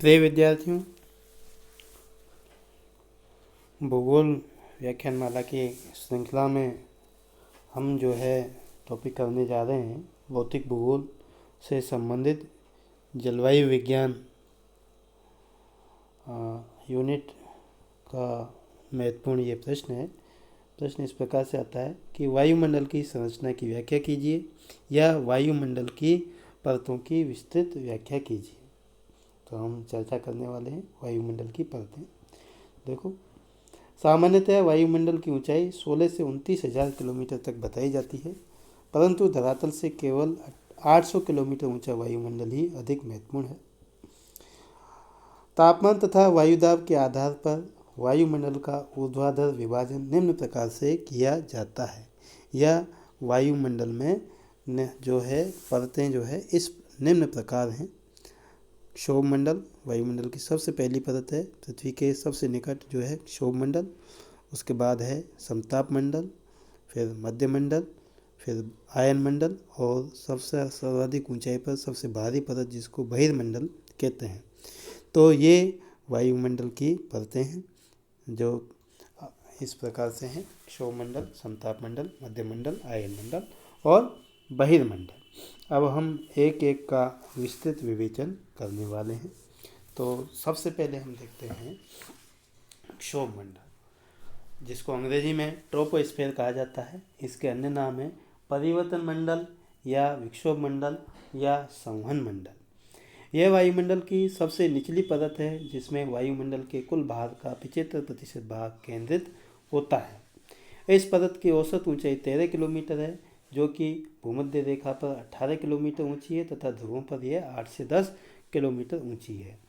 प्रिय विद्यार्थियों, भूगोल व्याख्यानमाला की श्रृंखला में हम जो है टॉपिक करने जा रहे हैं भौतिक भूगोल से संबंधित जलवायु विज्ञान यूनिट का महत्वपूर्ण ये प्रश्न है। प्रश्न इस प्रकार से आता है कि वायुमंडल की संरचना की व्याख्या कीजिए या वायुमंडल की परतों की विस्तृत व्याख्या कीजिए। तो हम चर्चा करने वाले हैं वायुमंडल की परतें। देखो, सामान्यतः वायुमंडल की ऊंचाई 16 से 29,000 किलोमीटर तक बताई जाती है, परंतु धरातल से केवल 800 किलोमीटर ऊंचा वायुमंडल ही अधिक महत्वपूर्ण है। तापमान तथा वायुदाब के आधार पर वायुमंडल का ऊर्ध्वाधर विभाजन निम्न प्रकार से किया जाता है। यह वायुमंडल में जो है परतें जो है इस निम्न प्रकार हैं। क्षोभमंडल वायुमंडल की सबसे पहली परत है, पृथ्वी के सबसे निकट जो है क्षोभमंडल। उसके बाद है समताप मंडल, फिर मध्यमंडल, फिर आयनमंडल और सबसे सर्वाधिक ऊंचाई पर सबसे भारी परत जिसको बहिर्मंडल कहते हैं। तो ये वायुमंडल की परतें हैं जो इस प्रकार से हैं: क्षोभमंडल, समताप मंडल, मध्यमंडल, आयनमंडल और बहिर्मंडल। अब हम एक एक का विस्तृत विवेचन करने वाले हैं। तो सबसे पहले हम देखते हैं क्षोभमंडल, जिसको अंग्रेजी में ट्रोपोस्फेयर कहा जाता है। इसके अन्य नाम है परिवर्तन मंडल या विक्षोभ मंडल या संवहन मंडल। यह वायुमंडल की सबसे निचली परत है जिसमें वायुमंडल के कुल भार का 75% भाग केंद्रित होता है। इस परत की औसत ऊंचाई 13 किलोमीटर है, जो कि भूमध्य रेखा पर 18 किलोमीटर ऊंची है तथा ध्रुवों पर यह 8 से 10 किलोमीटर ऊंची है।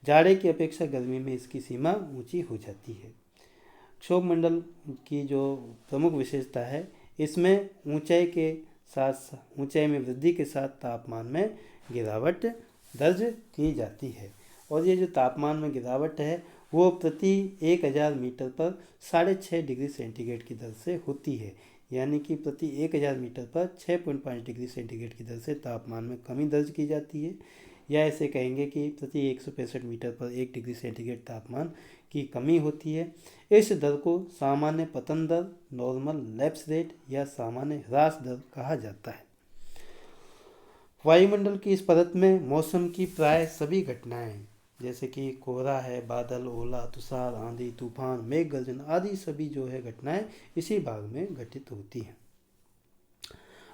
जाड़े की अपेक्षा गर्मी में इसकी सीमा ऊंची हो जाती है। क्षोभमंडल की जो प्रमुख विशेषता है, इसमें ऊंचाई में वृद्धि के साथ तापमान में गिरावट दर्ज की जाती है। और ये जो तापमान में गिरावट है वो प्रति 1000 मीटर पर 6.5 डिग्री सेंटीग्रेड की दर से होती है। यानी कि प्रति 1000 मीटर पर 6.5 डिग्री सेंटीग्रेड की दर से तापमान में कमी दर्ज की जाती है, या ऐसे कहेंगे कि प्रति 165 मीटर पर 1 डिग्री सेंटीग्रेड तापमान की कमी होती है। इस दर को सामान्य पतन दर, नॉर्मल लैप्स रेट या सामान्य ह्रास दर कहा जाता है। वायुमंडल की इस परत में मौसम की प्राय सभी घटनाएं, जैसे कि कोहरा है, बादल, ओला, तुषार, आंधी, तूफान, मेघ गर्जन आदि सभी जो है घटनाएं इसी भाग में घटित होती हैं।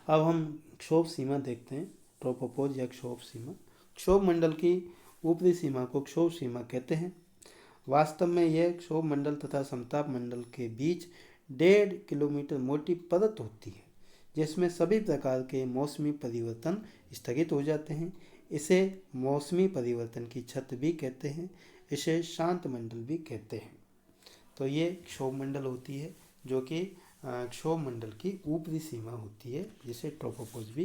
अब हम क्षोभ सीमा देखते हैं, ट्रोपोपॉज या क्षोभ सीमा। क्षोभ मंडल की ऊपरी सीमा को क्षोभ सीमा कहते हैं। वास्तव में यह क्षोभ मंडल तथा समताप मंडल के बीच 1.5 किलोमीटर मोटी परत होती है, जिसमें सभी प्रकार के मौसमी परिवर्तन स्थगित हो जाते हैं। इसे मौसमी परिवर्तन की छत भी कहते हैं। इसे शांत मंडल भी कहते हैं। तो ये क्षोभ मंडल होती है, जो कि क्षोभ मंडल की ऊपरी सीमा होती है, जिसे ट्रोपोपॉज भी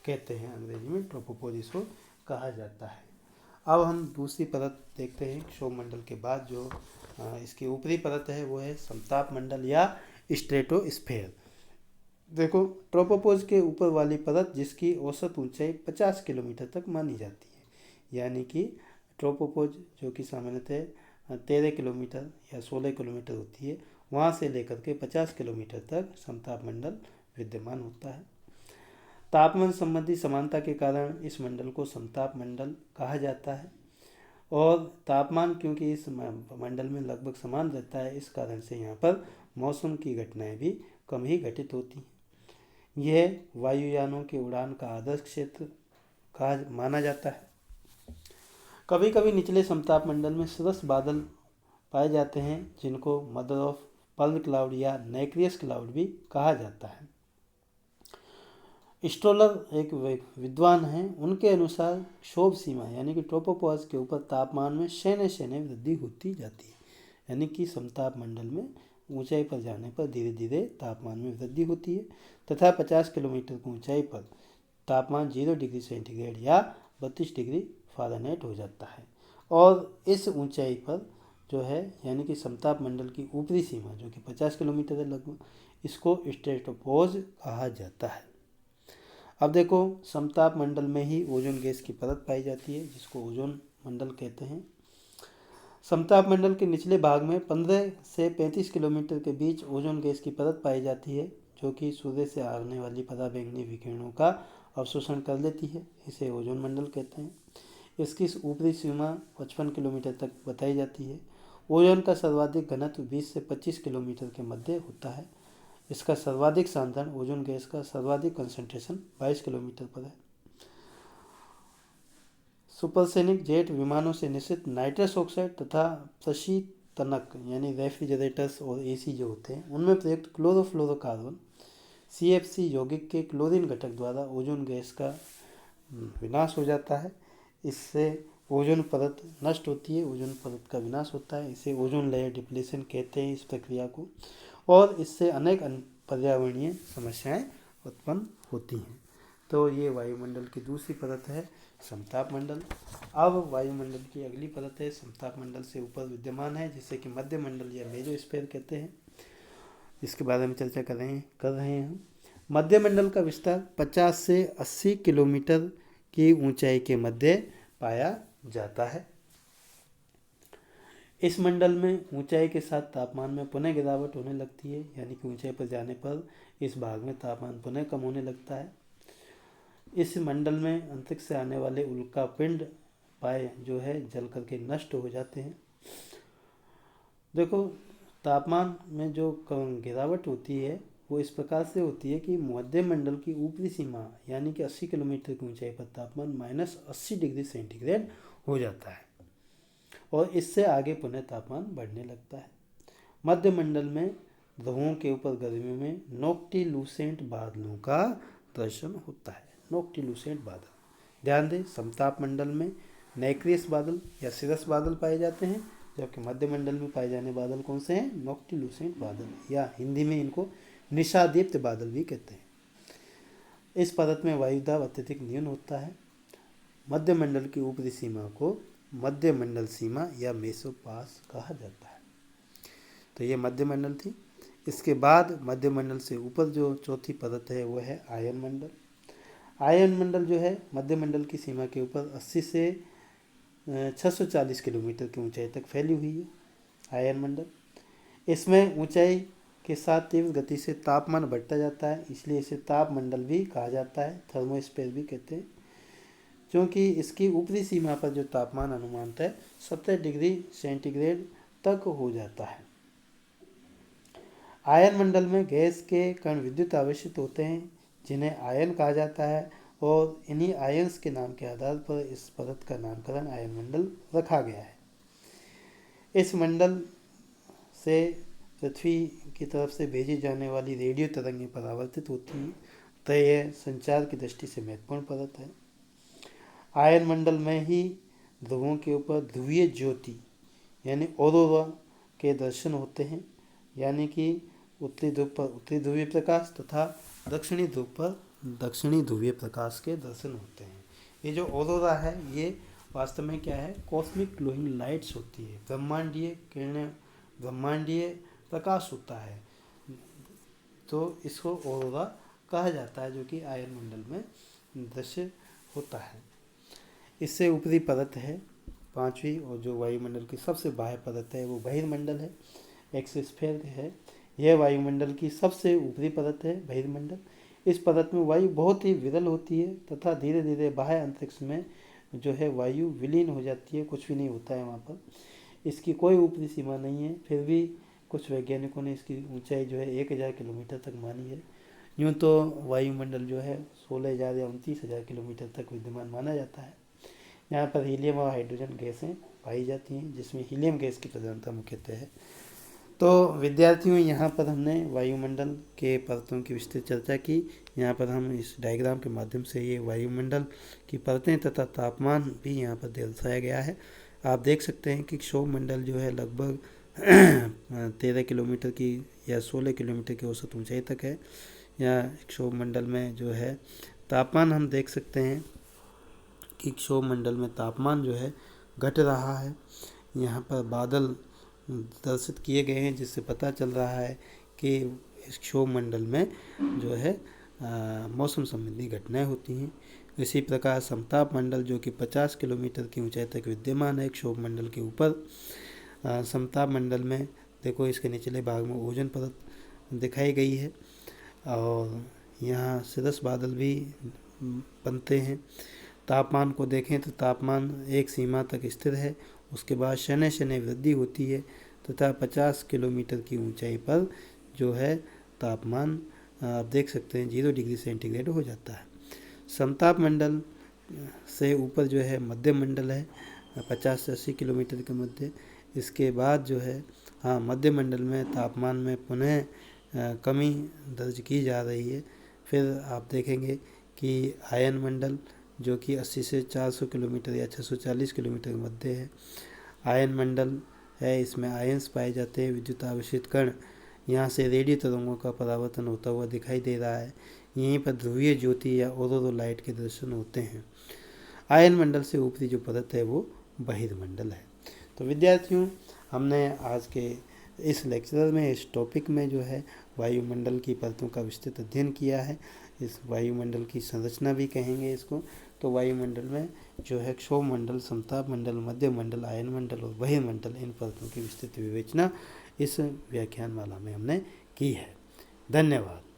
कहते हैं। अंग्रेजी में ट्रोपोपॉज इसको कहा जाता है। अब हम दूसरी परत देखते हैं। क्षोभ मंडल के बाद जो इसकी ऊपरी परत है वो है समताप मंडल या स्ट्रेटोस्फेयर। देखो, ट्रोपोपॉज के ऊपर वाली परत जिसकी औसत ऊंचाई 50 किलोमीटर तक मानी जाती है। यानी कि ट्रोपोपॉज जो कि सामान्यतः 13 किलोमीटर या 16 किलोमीटर होती है, वहाँ से लेकर के 50 किलोमीटर तक समताप मंडल विद्यमान होता है। तापमान संबंधी समानता के कारण इस मंडल को समताप मंडल कहा जाता है। और तापमान क्योंकि इस मंडल में लगभग समान रहता है, इस कारण से यहाँ पर मौसम की घटनाएं भी कम ही घटित होती हैं। यह वायुयानों के उड़ान का आदर्श क्षेत्र कहा माना जाता है। कभी कभी निचले समताप मंडल में सरस बादल पाए जाते हैं, जिनको मदर ऑफ पर्ल क्लाउड या नैक्रियस क्लाउड भी कहा जाता है। स्ट्रोलर एक विद्वान हैं, उनके अनुसार क्षोभ सीमा यानी कि ट्रोपोपॉज के ऊपर तापमान में शैने वृद्धि होती जाती है। यानी कि समताप मंडल में ऊंचाई पर जाने पर धीरे धीरे तापमान में वृद्धि होती है तथा 50 किलोमीटर की ऊंचाई पर तापमान 0 डिग्री सेंटीग्रेड या 32 डिग्री फ़ारेनहाइट हो जाता है। और इस ऊंचाई पर जो है यानी कि समताप मंडल की ऊपरी सीमा जो कि 50 किलोमीटर है लगभग, इसको स्ट्रेटोपॉज कहा जाता है। अब देखो, समताप मंडल में ही ओजोन गैस की परत पाई जाती है, जिसको ओजोन मंडल कहते हैं। समताप मंडल के निचले भाग में 15 से 35 किलोमीटर के बीच ओजोन गैस की परत पाई जाती है, जो कि सूर्य से आने वाली पराबैंगनी विकिरणों का अवशोषण कर लेती है। इसे ओजोन मंडल कहते हैं। इसकी ऊपरी सीमा 55 किलोमीटर तक बताई जाती है। ओजोन का सर्वाधिक घनत्व 20 से 25 किलोमीटर के मध्य होता है। इसका सर्वाधिक सांद्रण ओजोन गैस का सर्वाधिक कंसंट्रेशन 22 किलोमीटर पर है। सुपरसोनिक जेट विमानों से निश्चित नाइट्रस ऑक्साइड तथा प्रशीतनक यानी रेफ्रिजरेटर्स और एसी जो होते हैं उनमें प्रयुक्त क्लोरोफ्लोरोकार्बन CFC यौगिक के क्लोरीन घटक द्वारा ओजोन गैस का विनाश हो जाता है। इससे ओजोन परत नष्ट होती है, ओजोन परत का विनाश होता है। इसे ओजोन लेयर डिप्लीशन कहते हैं इस प्रक्रिया को, और इससे अनेक पर्यावरणीय समस्याएं उत्पन्न होती हैं। तो ये वायुमंडल की दूसरी परत है समताप मंडल। अब वायुमंडल की अगली परत है समताप मंडल से ऊपर विद्यमान है, जिसे कि मध्य मंडल या मेसोस्फीयर कहते हैं। इसके बारे में चर्चा कर रहे हैं हम। मध्य मंडल का विस्तार 50 से 80 किलोमीटर की ऊंचाई के मध्य पाया जाता है। इस मंडल में ऊंचाई के साथ तापमान में पुनः गिरावट होने लगती है, यानी कि ऊंचाई पर जाने पर इस भाग में तापमान पुनः कम होने लगता है। इस मंडल में अंतरिक्ष से आने वाले उल्कापिंड पाए जो है जल करके नष्ट हो जाते हैं। देखो, तापमान में जो गिरावट होती है वो इस प्रकार से होती है कि मध्य मंडल की ऊपरी सीमा यानी कि 80 किलोमीटर की ऊंचाई पर तापमान -80 डिग्री सेंटीग्रेड हो जाता है, और इससे आगे पुनः तापमान बढ़ने लगता है। मध्य मंडल में ध्रुवों के ऊपर गर्मियों में नोक्टिल्यूसेंट बादलों का दर्शन होता है। नोक्टिल्यूसेंट बादल, ध्यान दें, समताप मंडल में नैक्रियस बादल या सिरस बादल पाए जाते हैं, जबकि मध्य मंडल में पाए जाने बादल कौन से हैं? नोक्टिल्यूसेंट बादल, या हिंदी में इनको निशादीप्त बादल भी कहते हैं। इस परत में वायुदाब अत्यधिक न्यून होता है। मध्य मंडल की ऊपरी सीमा को मध्य मंडल सीमा या मेसोपास कहा जाता है। तो ये मध्य मंडल थी। इसके बाद मध्य मंडल से ऊपर जो चौथी परत है वो है आयन मंडल। आयन मंडल जो है मध्य मंडल की सीमा के ऊपर 80 से 640 किलोमीटर की ऊंचाई तक फैली हुई है आयन मंडल। इसमें ऊंचाई के साथ तीव्र गति से तापमान बढ़ता जाता है, इसलिए इसे ताप मंडल भी कहा जाता है, थर्मोस्फीयर भी कहते हैं, क्योंकि इसकी ऊपरी सीमा पर जो तापमान अनुमानतः 70 डिग्री सेंटीग्रेड तक हो जाता है। आयन मंडल में गैस के कण विद्युत आवेशित होते हैं, जिन्हें आयन कहा जाता है, और इन्हीं आयंस के नाम के आधार पर इस परत का नामकरण आयन मंडल रखा गया है। इस मंडल से पृथ्वी की तरफ से भेजी जाने वाली रेडियो तरंगें परावर्तित होती हैं, तो यह संचार की दृष्टि से महत्वपूर्ण परत है। आयन मंडल में ही ध्रुवों के ऊपर ध्रुवीय ज्योति यानी ऑरोरा के दर्शन होते हैं, यानी कि उत्तरी ध्रुव पर उत्तरी ध्रुवीय प्रकाश तथा दक्षिणी ध्रुव पर दक्षिणी ध्रुवीय प्रकाश के दर्शन होते हैं। ये जो ऑरोरा है ये वास्तव में क्या है? कॉस्मिक ग्लोइंग लाइट्स होती है, ब्रह्मांडीय किरणें, ब्रह्मांडीय प्रकाश होता है, तो इसको ऑरोरा कहा जाता है, जो कि आयन मंडल में दृश्य होता है। इससे ऊपरी परत है पांचवी, और जो वायुमंडल की सबसे बाह्य परत है वो बहिर्मंडल है, एक्सोस्फीयर है। यह वायुमंडल की सबसे ऊपरी परत है बहिर्मंडल। इस परत में वायु बहुत ही विरल होती है तथा धीरे धीरे बाह्य अंतरिक्ष में जो है वायु विलीन हो जाती है, कुछ भी नहीं होता है वहाँ पर। इसकी कोई ऊपरी सीमा नहीं है, फिर भी कुछ वैज्ञानिकों ने इसकी ऊंचाई जो है 1000 किलोमीटर तक मानी है। यूँ तो वायुमंडल जो है 16,000 या 29,000 किलोमीटर तक विद्यमान माना जाता है। यहाँ पर हीलियम और हाइड्रोजन गैसें पाई जाती हैं, जिसमें हीलियम गैस की प्रधानता मुख्यतः है। तो विद्यार्थियों, यहाँ पर हमने वायुमंडल के परतों की विस्तृत चर्चा की। यहाँ पर हम इस डायग्राम के माध्यम से ये वायुमंडल की परतें तथा तापमान भी यहाँ पर दर्शाया गया है। आप देख सकते हैं कि क्षोभमंडल जो है लगभग 13 किलोमीटर की या 16 किलोमीटर की औसत ऊंचाई तक है। या क्षोभमंडल में जो है तापमान हम देख सकते हैं कि क्षोभमंडल में तापमान जो है घट रहा है। यहाँ पर बादल दर्शित किए गए हैं, जिससे पता चल रहा है कि इस क्षोभमंडल में जो है मौसम संबंधी घटनाएं होती हैं। इसी प्रकार समताप मंडल जो कि 50 किलोमीटर की ऊंचाई तक विद्यमान है क्षोभ मंडल के ऊपर। समताप मंडल में देखो इसके निचले भाग में ओजोन परत दिखाई गई है और यहाँ सिरस बादल भी बनते हैं। तापमान को देखें तो तापमान एक सीमा तक स्थिर है, उसके बाद शनै शनै वृद्धि होती है तथा 50 किलोमीटर की ऊंचाई पर जो है तापमान आप देख सकते हैं 0 डिग्री सेंटीग्रेड हो जाता है। समताप मंडल से ऊपर जो है मध्य मंडल है 50 से 80 किलोमीटर के मध्य। इसके बाद जो है मध्य मंडल में तापमान में पुनः कमी दर्ज की जा रही है। फिर आप देखेंगे कि आयन मंडल जो कि 80 से 400 किलोमीटर या 640 किलोमीटर के मध्य है। आयन मंडल है, इसमें आयंस पाए जाते हैं, विद्युत आवेशित कण। यहाँ से रेडियो तरंगों का परावर्तन होता हुआ दिखाई दे रहा है। यहीं पर ध्रुवीय ज्योति या ऑरोरा लाइट के दर्शन होते हैं। आयन मंडल से ऊपरी जो परत है वो बहिर्मंडल है। तो विद्यार्थियों, हमने आज के इस लेक्चर में इस टॉपिक में जो है वायुमंडल की परतों का विस्तृत अध्ययन किया है। इस वायुमंडल की संरचना भी कहेंगे इसको। तो वायुमंडल में जो है क्षोभ मंडल, समताप मंडल, मध्य मंडल, आयन मंडल और बहिर्मंडल, इन परतों की विस्तृत विवेचना इस व्याख्यान माला में हमने की है। धन्यवाद।